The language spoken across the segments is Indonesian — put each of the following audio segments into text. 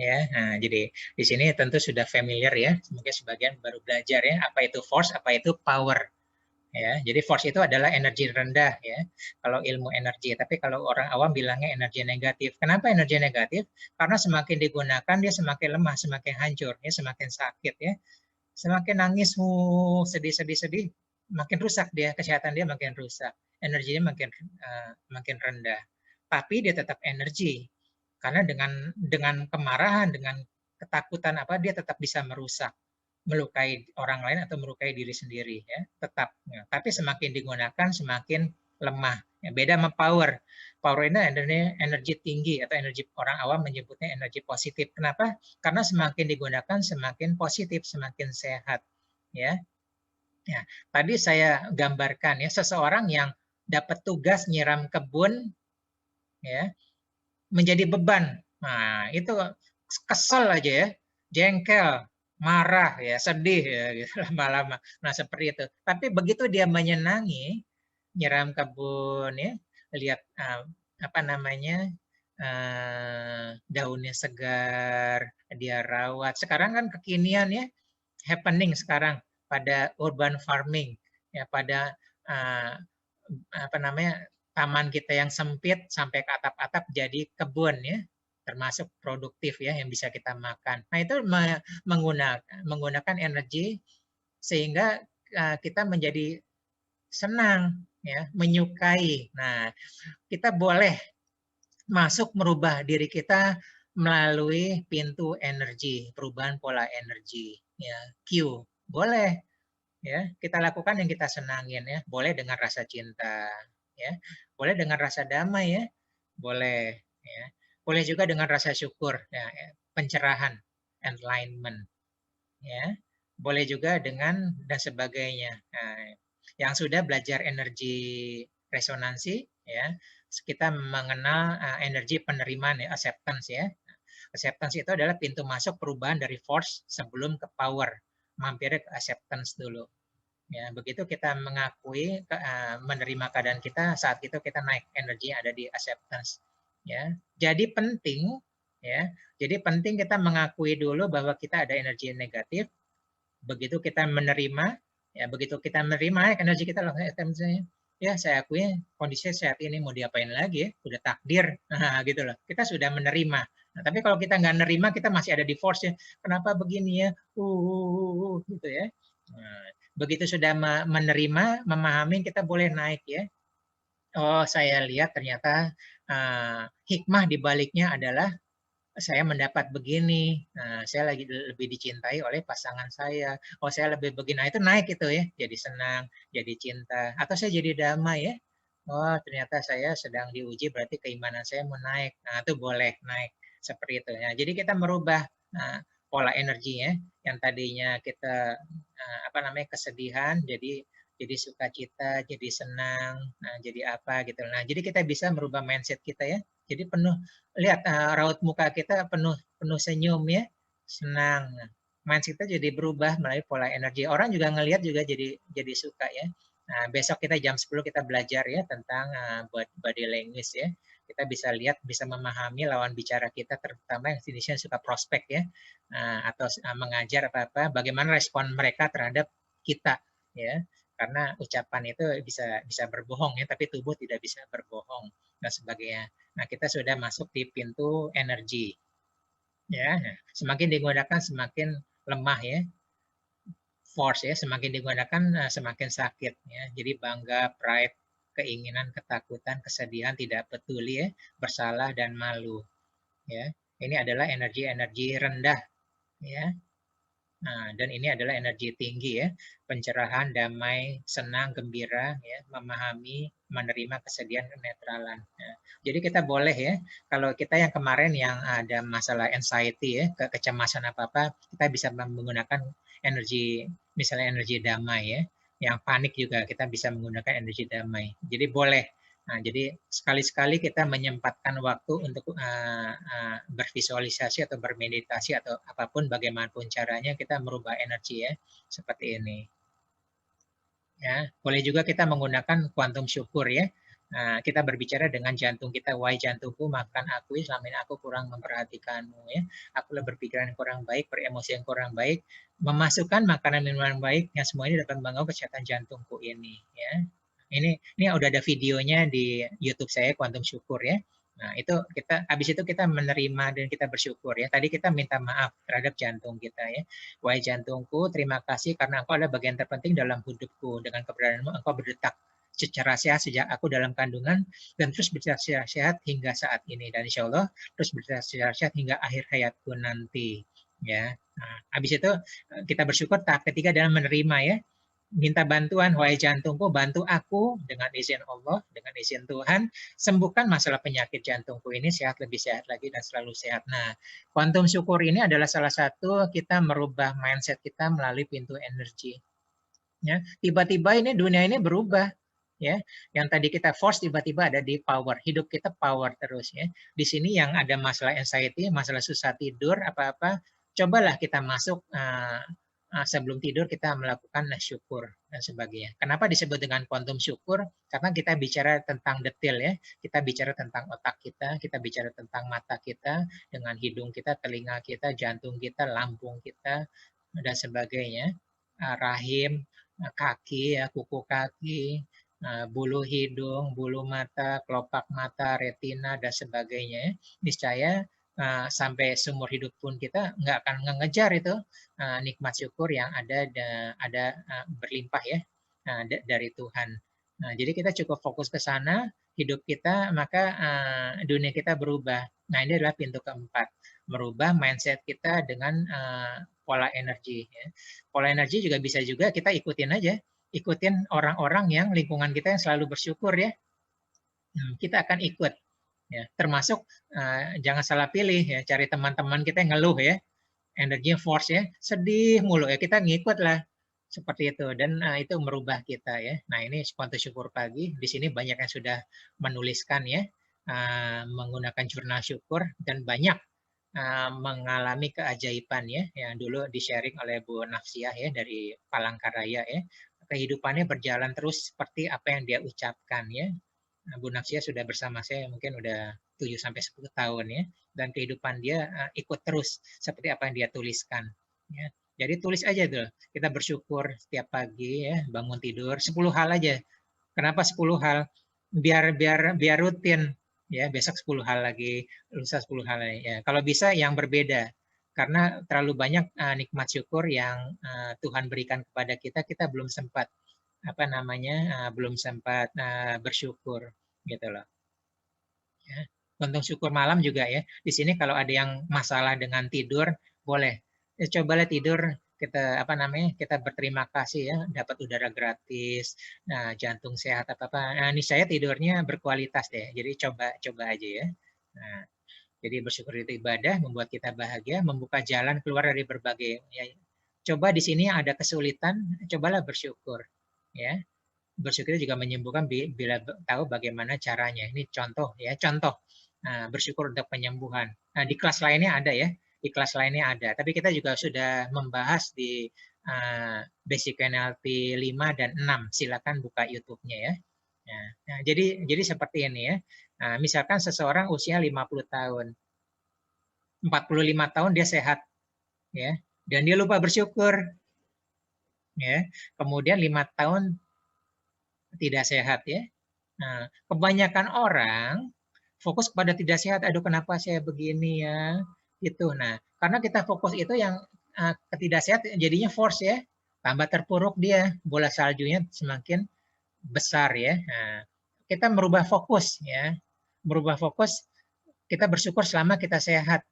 ya. Nah, jadi di sini tentu sudah familiar ya, mungkin sebagian baru belajar ya, apa itu force, apa itu power. Ya, jadi force itu adalah energi rendah ya. Kalau ilmu energi, tapi kalau orang awam bilangnya energi negatif. Kenapa energi negatif? Karena semakin digunakan dia semakin lemah, semakin hancur, ya, semakin sakit ya. Semakin nangis, sedih, makin rusak dia, kesehatan dia makin rusak, energinya makin rendah. Tapi dia tetap energi, karena dengan kemarahan, dengan ketakutan apa, dia tetap bisa merusak, melukai orang lain atau melukai diri sendiri ya, tetap. Ya. Tapi semakin digunakan semakin lemah. Ya, beda sama power. Power ini energi tinggi atau energi orang awam menyebutnya energi positif. Kenapa? Karena semakin digunakan semakin positif, semakin sehat. Ya. Ya. Tadi saya gambarkan ya seseorang yang dapat tugas nyiram kebun ya menjadi beban. Nah, itu kesel aja ya, jengkel, marah ya, sedih ya gitu lama-lama. Nah, seperti itu. Tapi begitu dia menyenangi nyiram kebun ya, lihat apa namanya? Daunnya segar, dia rawat. Sekarang kan kekinian ya, happening sekarang pada urban farming ya, pada uh, apa namanya taman kita yang sempit sampai ke atap-atap jadi kebun ya, termasuk produktif ya yang bisa kita makan. Nah itu menggunakan energi sehingga kita menjadi senang ya, menyukai. Nah kita boleh masuk merubah diri kita melalui pintu energi, perubahan pola energi ya, Q. Boleh ya, kita lakukan yang kita senangin ya. Boleh dengan rasa cinta ya. Boleh dengan rasa damai ya. Boleh ya. Boleh juga dengan rasa syukur ya, pencerahan, enlightenment ya. Boleh juga dengan dan sebagainya. Nah, yang sudah belajar energi resonansi ya, kita mengenal energi penerimaan ya, acceptance ya. Acceptance itu adalah pintu masuk perubahan dari force sebelum ke power. Mampir ke acceptance dulu. Ya, begitu kita mengakui, menerima keadaan kita, saat itu kita naik energi yang ada di acceptance. Ya, jadi penting, ya, jadi penting kita mengakui dulu bahwa kita ada energi negatif. Begitu kita menerima, ya, begitu kita menerima energi kita langsung ya saya akui kondisi saat ini mau diapain lagi ya, udah takdir, nah, gitu loh. Kita sudah menerima. Nah, tapi kalau kita nggak menerima, kita masih ada di force ya. Kenapa begini ya? Gitu ya. Nah, begitu sudah menerima, memahami, kita boleh naik ya. Oh, saya lihat ternyata hikmah di baliknya adalah saya mendapat begini. Nah, saya lagi lebih dicintai oleh pasangan saya. Oh, saya lebih begini. Nah, itu naik itu ya. Jadi senang, jadi cinta. Atau saya jadi damai ya. Oh, ternyata saya sedang diuji, berarti keimanan saya mau naik. Nah, itu boleh naik seperti itu. Nah, jadi kita merubah pola energinya. Yang tadinya kita apa namanya kesedihan, jadi sukacita, jadi senang, nah, jadi apa gitu. Nah, jadi kita bisa merubah mindset kita ya. Jadi penuh, lihat raut muka kita penuh penuh senyum ya, senang. Nah, mindset kita jadi berubah melalui pola energi. Orang juga ngelihat juga jadi suka ya. Nah, besok kita jam 10 kita belajar ya tentang body language ya. Kita bisa lihat, bisa memahami lawan bicara kita, terutama yang jenisnya suka prospek ya, atau mengajar apa-apa, bagaimana respon mereka terhadap kita ya. Karena ucapan itu bisa bisa berbohong ya, tapi tubuh tidak bisa berbohong dan sebagainya. Nah, kita sudah masuk di pintu energi ya. Semakin digunakan semakin lemah ya, force ya, semakin digunakan semakin sakit ya. Jadi bangga, pride, keinginan, ketakutan, kesedihan, tidak peduli ya, bersalah dan malu ya. Ini adalah energi-energi rendah ya. Nah, dan ini adalah energi tinggi ya, pencerahan, damai, senang, gembira, ya, memahami, menerima kesedihan, kenetralan. Ya. Jadi kita boleh ya, kalau kita yang kemarin yang ada masalah anxiety ya, kecemasan apa-apa, kita bisa menggunakan energi, misalnya energi damai ya. Yang panik juga kita bisa menggunakan energi damai. Jadi boleh. Nah, jadi sekali-sekali kita menyempatkan waktu untuk bervisualisasi atau bermeditasi atau apapun bagaimanapun caranya kita merubah energi ya, seperti ini. Ya, boleh juga kita menggunakan kuantum syukur ya. Kita berbicara dengan jantung kita, wahai jantungku, maafkan aku, selama ini aku kurang memperhatikanmu ya. Aku berpikiran yang kurang baik, beremosi yang kurang baik, memasukkan makanan minuman baik yang semua ini dapat mengganggu kesehatan jantungku ini ya. Ini udah ada videonya di YouTube saya, Kuantum Syukur ya. Nah, itu habis itu kita menerima dan kita bersyukur ya. Tadi kita minta maaf terhadap jantung kita ya. Wahai jantungku, terima kasih karena engkau adalah bagian terpenting dalam hidupku. Dengan keberadaanmu engkau berdetak secara sehat sejak aku dalam kandungan dan terus berjalan secara sehat hingga saat ini, dan insya Allah terus berjalan secara sehat hingga akhir hayatku nanti ya. Nah, habis itu kita bersyukur. Tahap ketiga adalah menerima ya, minta bantuan, wahai jantungku bantu aku dengan izin Allah, dengan izin Tuhan, sembuhkan masalah penyakit jantungku ini, sehat lebih sehat lagi dan selalu sehat. Nah, kuantum syukur ini adalah salah satu kita merubah mindset kita melalui pintu energi ya. Tiba-tiba ini dunia ini berubah ya, yang tadi kita force tiba-tiba ada di power, hidup kita power terus ya. Di sini yang ada masalah anxiety, masalah susah tidur, apa-apa, cobalah kita masuk sebelum tidur kita melakukan syukur dan sebagainya. Kenapa disebut dengan kuantum syukur? Karena kita bicara tentang detail ya, kita bicara tentang otak kita bicara tentang mata kita, dengan hidung kita, telinga kita, jantung kita, lambung kita, dan sebagainya, rahim, kaki ya, kuku kaki, bulu hidung, bulu mata, kelopak mata, retina, dan sebagainya. Niscaya sampai seumur hidup pun kita nggak akan ngejar itu nikmat syukur yang ada berlimpah ya dari Tuhan. Nah, jadi kita cukup fokus ke sana, hidup kita, maka dunia kita berubah. Nah, ini adalah pintu keempat, merubah mindset kita dengan pola energi. Ya. Pola energi juga bisa juga kita ikutin aja, ikutin orang-orang yang lingkungan kita yang selalu bersyukur ya. Kita akan ikut ya. Termasuk jangan salah pilih ya, cari teman-teman kita yang ngeluh ya, energinya force ya, sedih mulu ya, kita ngikut lah seperti itu, dan itu merubah kita ya. Nah, ini Kuantum Syukur Pagi, di sini banyak yang sudah menuliskan ya, menggunakan jurnal syukur, dan banyak mengalami keajaiban ya, yang dulu di-sharing oleh Bu Nafsiah ya dari Palangkaraya ya. Kehidupannya berjalan terus seperti apa yang dia ucapkan ya. Bu Nafsiah sudah bersama saya mungkin udah 7 sampai 10 tahun ya, dan kehidupan dia ikut terus seperti apa yang dia tuliskan ya. Jadi tulis aja tuh. Kita bersyukur setiap pagi ya, bangun tidur 10 hal aja. Kenapa 10 hal? Biar rutin ya, besok 10 hal lagi, lusa 10 hal lagi ya. Kalau bisa yang berbeda. Karena terlalu banyak nikmat syukur yang Tuhan berikan kepada kita, kita belum sempat belum sempat bersyukur gitu loh. Ya. Untung syukur malam juga ya. Di sini kalau ada yang masalah dengan tidur, boleh. Cobalah tidur, kita berterima kasih ya, dapat udara gratis, nah jantung sehat apa-apa. Nah, ini saya tidurnya berkualitas deh. Jadi coba aja ya. Nah, jadi bersyukur itu ibadah, membuat kita bahagia, membuka jalan keluar dari berbagai ya. Coba di sini ada kesulitan, cobalah bersyukur ya. Bersyukur juga menyembuhkan bila tahu bagaimana caranya. Ini contoh ya, contoh bersyukur untuk penyembuhan. Nah, di kelas lainnya ada ya, di kelas lainnya ada. Tapi kita juga sudah membahas di Basic NLP 5 dan 6. Silakan buka YouTube-nya ya. Nah, jadi seperti ini ya. Nah, misalkan seseorang usia 50 tahun, 45 tahun dia sehat ya, dan dia lupa bersyukur ya. Kemudian 5 tahun tidak sehat ya. Nah, kebanyakan orang fokus pada tidak sehat, aduh kenapa saya begini ya, gitu. Nah, karena kita fokus itu yang ketidaksehat, jadinya force ya, tambah terpuruk dia, bola saljunya semakin besar ya. Nah, kita merubah fokus ya, merubah fokus, kita bersyukur selama kita sehat.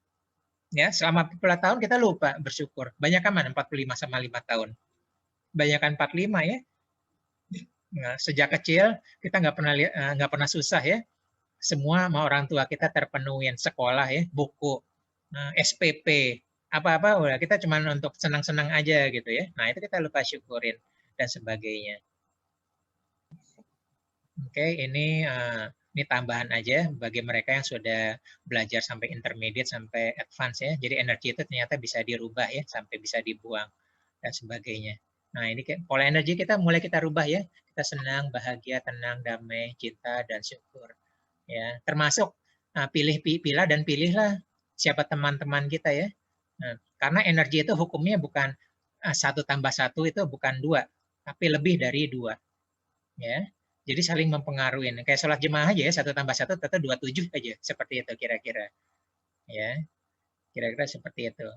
Ya, selama 40 tahun kita lupa bersyukur. Banyak kan 45 sama 5 tahun. Banyakan 45 ya. Nah, sejak kecil kita nggak pernah susah ya. Semua sama orang tua kita terpenuhin, sekolah ya, buku, SPP, apa-apa udah kita cuma untuk senang-senang aja gitu ya. Nah, itu kita lupa syukurin dan sebagainya. Oke, ini tambahan aja bagi mereka yang sudah belajar sampai intermediate sampai advance ya. Jadi energi itu ternyata bisa dirubah ya sampai bisa dibuang dan sebagainya. Nah, ini pola energi kita mulai kita rubah ya. Kita senang, bahagia, tenang, damai, cinta, dan syukur. Ya, termasuk pilih-pilih dan pilihlah siapa teman-teman kita ya. Nah, karena energi itu hukumnya bukan 1+1 itu bukan 2, tapi lebih dari 2. Ya. Jadi saling mempengaruhi. Kayak sholat jemaah aja ya, 1+1 tetap 27 aja. Seperti itu kira-kira. Ya, kira-kira seperti itu.